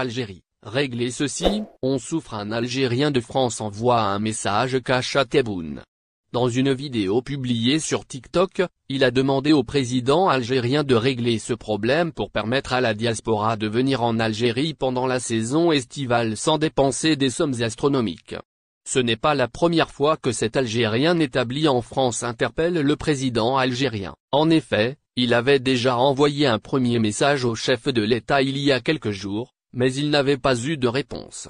Algérie, réglez ceci, on souffre. Un Algérien de France envoie un message cash à Tebboune. Dans une vidéo publiée sur TikTok, il a demandé au président algérien de régler ce problème pour permettre à la diaspora de venir en Algérie pendant la saison estivale sans dépenser des sommes astronomiques. Ce n'est pas la première fois que cet Algérien établi en France interpelle le président algérien. En effet, il avait déjà envoyé un premier message au chef de l'État il y a quelques jours, mais il n'avait pas eu de réponse.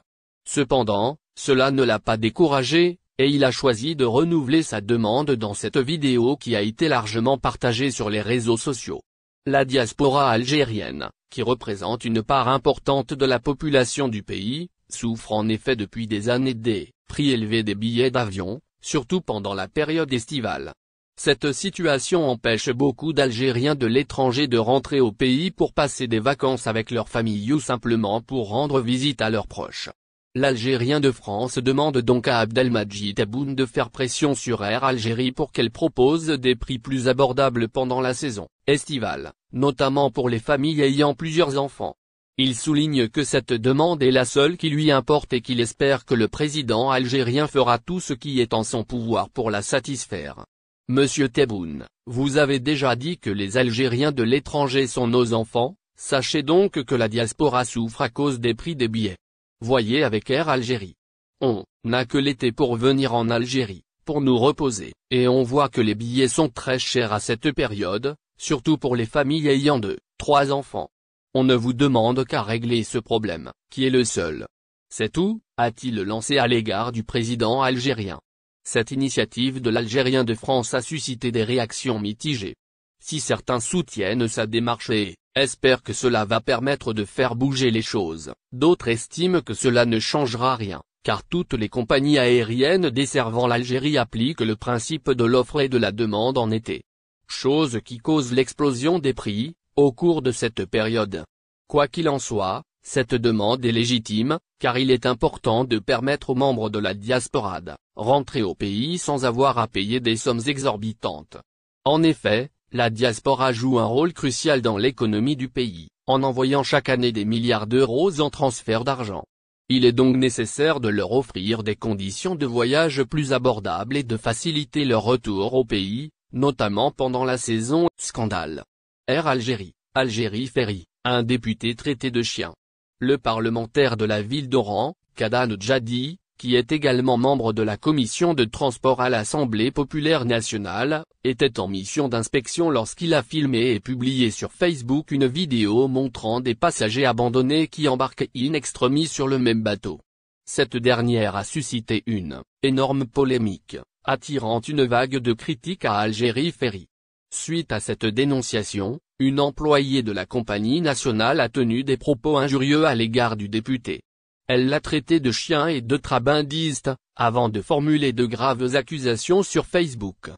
Cependant, cela ne l'a pas découragé, et il a choisi de renouveler sa demande dans cette vidéo qui a été largement partagée sur les réseaux sociaux. La diaspora algérienne, qui représente une part importante de la population du pays, souffre en effet depuis des années des prix élevés des billets d'avion, surtout pendant la période estivale. Cette situation empêche beaucoup d'Algériens de l'étranger de rentrer au pays pour passer des vacances avec leur famille ou simplement pour rendre visite à leurs proches. L'Algérien de France demande donc à Abdelmadjid Tebboune de faire pression sur Air Algérie pour qu'elle propose des prix plus abordables pendant la saison estivale, notamment pour les familles ayant plusieurs enfants. Il souligne que cette demande est la seule qui lui importe et qu'il espère que le président algérien fera tout ce qui est en son pouvoir pour la satisfaire. Monsieur Tebboune, vous avez déjà dit que les Algériens de l'étranger sont nos enfants, sachez donc que la diaspora souffre à cause des prix des billets. Voyez avec Air Algérie. On n'a que l'été pour venir en Algérie, pour nous reposer, et on voit que les billets sont très chers à cette période, surtout pour les familles ayant 2-3 enfants. On ne vous demande qu'à régler ce problème, qui est le seul. C'est tout, a-t-il lancé à l'égard du président algérien. Cette initiative de l'Algérien de France a suscité des réactions mitigées. Si certains soutiennent sa démarche et espèrent que cela va permettre de faire bouger les choses, d'autres estiment que cela ne changera rien, car toutes les compagnies aériennes desservant l'Algérie appliquent le principe de l'offre et de la demande en été. Chose qui cause l'explosion des prix, au cours de cette période. Quoi qu'il en soit, cette demande est légitime, car il est important de permettre aux membres de la diaspora de rentrer au pays sans avoir à payer des sommes exorbitantes. En effet, la diaspora joue un rôle crucial dans l'économie du pays, en envoyant chaque année des milliards d'euros en transfert d'argent. Il est donc nécessaire de leur offrir des conditions de voyage plus abordables et de faciliter leur retour au pays, notamment pendant la saison. Scandale. Air Algérie, Algérie Ferry, un député traité de chien. Le parlementaire de la ville d'Oran, Kadan Djadi, qui est également membre de la commission de transport à l'Assemblée populaire nationale, était en mission d'inspection lorsqu'il a filmé et publié sur Facebook une vidéo montrant des passagers abandonnés qui embarquent in extremis sur le même bateau. Cette dernière a suscité une énorme polémique, attirant une vague de critiques à Algérie Ferry. Suite à cette dénonciation, une employée de la compagnie nationale a tenu des propos injurieux à l'égard du député. Elle l'a traité de chien et de trabandiste, avant de formuler de graves accusations sur Facebook.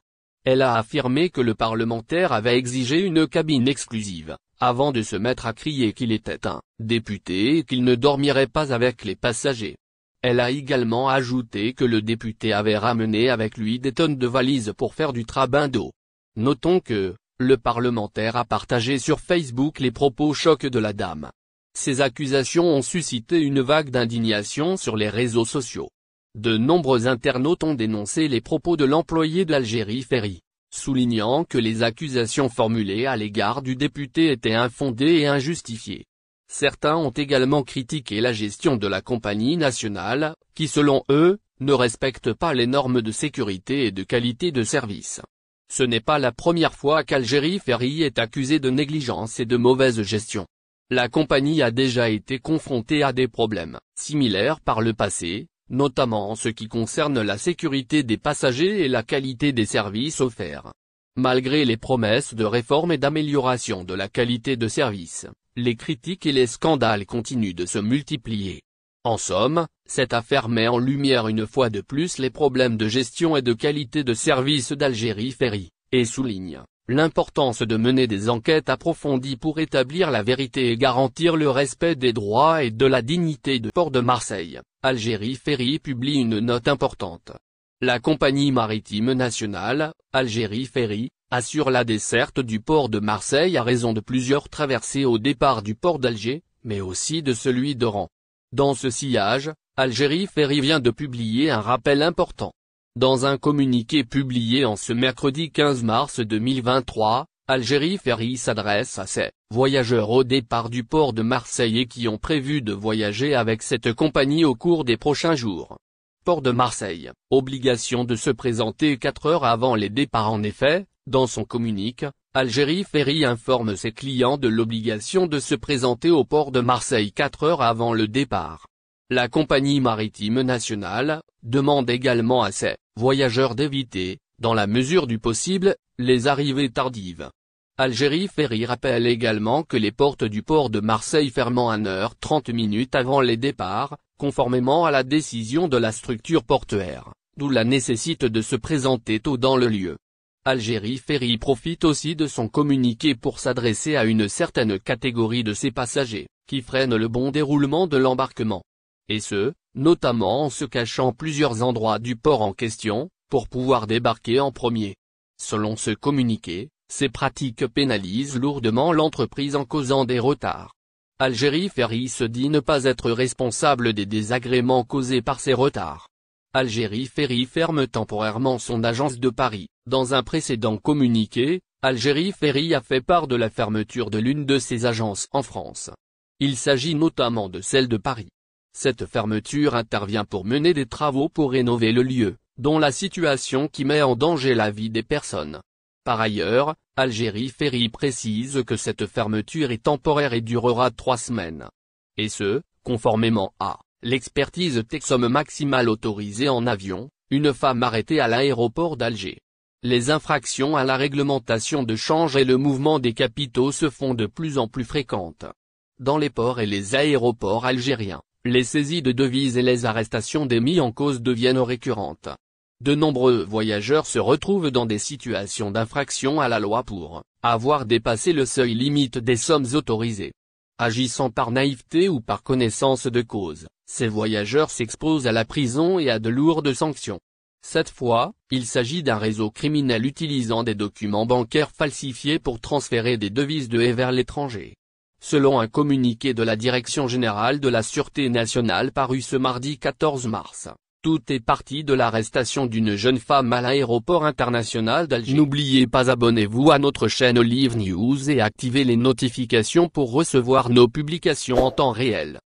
Elle a affirmé que le parlementaire avait exigé une cabine exclusive, avant de se mettre à crier qu'il était un député et qu'il ne dormirait pas avec les passagers. Elle a également ajouté que le député avait ramené avec lui des tonnes de valises pour faire du trabando. Notons que le parlementaire a partagé sur Facebook les propos chocs de la dame. Ces accusations ont suscité une vague d'indignation sur les réseaux sociaux. De nombreux internautes ont dénoncé les propos de l'employé d'Algérie Ferry, soulignant que les accusations formulées à l'égard du député étaient infondées et injustifiées. Certains ont également critiqué la gestion de la compagnie nationale, qui selon eux, ne respecte pas les normes de sécurité et de qualité de service. Ce n'est pas la première fois qu'Algérie Ferry est accusée de négligence et de mauvaise gestion. La compagnie a déjà été confrontée à des problèmes similaires par le passé, notamment en ce qui concerne la sécurité des passagers et la qualité des services offerts. Malgré les promesses de réforme et d'amélioration de la qualité de service, les critiques et les scandales continuent de se multiplier. En somme, cette affaire met en lumière une fois de plus les problèmes de gestion et de qualité de service d'Algérie Ferry, et souligne l'importance de mener des enquêtes approfondies pour établir la vérité et garantir le respect des droits et de la dignité du port de Marseille. Algérie Ferry publie une note importante. La compagnie maritime nationale, Algérie Ferry, assure la desserte du port de Marseille à raison de plusieurs traversées au départ du port d'Alger, mais aussi de celui d'Oran. Dans ce sillage, Algérie Ferry vient de publier un rappel important. Dans un communiqué publié en ce mercredi 15 mars 2023, Algérie Ferry s'adresse à ses voyageurs au départ du port de Marseille et qui ont prévu de voyager avec cette compagnie au cours des prochains jours. Port de Marseille, obligation de se présenter 4 heures avant les départs. En effet, dans son communiqué, Algérie Ferry informe ses clients de l'obligation de se présenter au port de Marseille 4 heures avant le départ. La compagnie maritime nationale demande également à ses voyageurs d'éviter, dans la mesure du possible, les arrivées tardives. Algérie Ferry rappelle également que les portes du port de Marseille ferment 1h30 avant les départs, conformément à la décision de la structure portuaire, d'où la nécessité de se présenter tôt dans le lieu. Algérie Ferry profite aussi de son communiqué pour s'adresser à une certaine catégorie de ses passagers, qui freinent le bon déroulement de l'embarquement. Et ce, notamment en se cachant plusieurs endroits du port en question, pour pouvoir débarquer en premier. Selon ce communiqué, ces pratiques pénalisent lourdement l'entreprise en causant des retards. Algérie Ferry se dit ne pas être responsable des désagréments causés par ces retards. Algérie Ferry ferme temporairement son agence de Paris. Dans un précédent communiqué, Algérie Ferry a fait part de la fermeture de l'une de ses agences en France. Il s'agit notamment de celle de Paris. Cette fermeture intervient pour mener des travaux pour rénover le lieu, dont la situation qui met en danger la vie des personnes. Par ailleurs, Algérie Ferry précise que cette fermeture est temporaire et durera 3 semaines. Et ce, conformément à l'expertise Texom maximale autorisée en avion, une femme arrêtée à l'aéroport d'Alger. Les infractions à la réglementation de change et le mouvement des capitaux se font de plus en plus fréquentes. Dans les ports et les aéroports algériens, les saisies de devises et les arrestations des mis en cause deviennent récurrentes. De nombreux voyageurs se retrouvent dans des situations d'infraction à la loi pour avoir dépassé le seuil limite des sommes autorisées. Agissant par naïveté ou par connaissance de cause, ces voyageurs s'exposent à la prison et à de lourdes sanctions. Cette fois, il s'agit d'un réseau criminel utilisant des documents bancaires falsifiés pour transférer des devises de et vers l'étranger. Selon un communiqué de la Direction générale de la Sûreté nationale paru ce mardi 14 mars, tout est parti de l'arrestation d'une jeune femme à l'aéroport international d'Alger. N'oubliez pas, abonnez-vous à notre chaîne Olive News et activez les notifications pour recevoir nos publications en temps réel.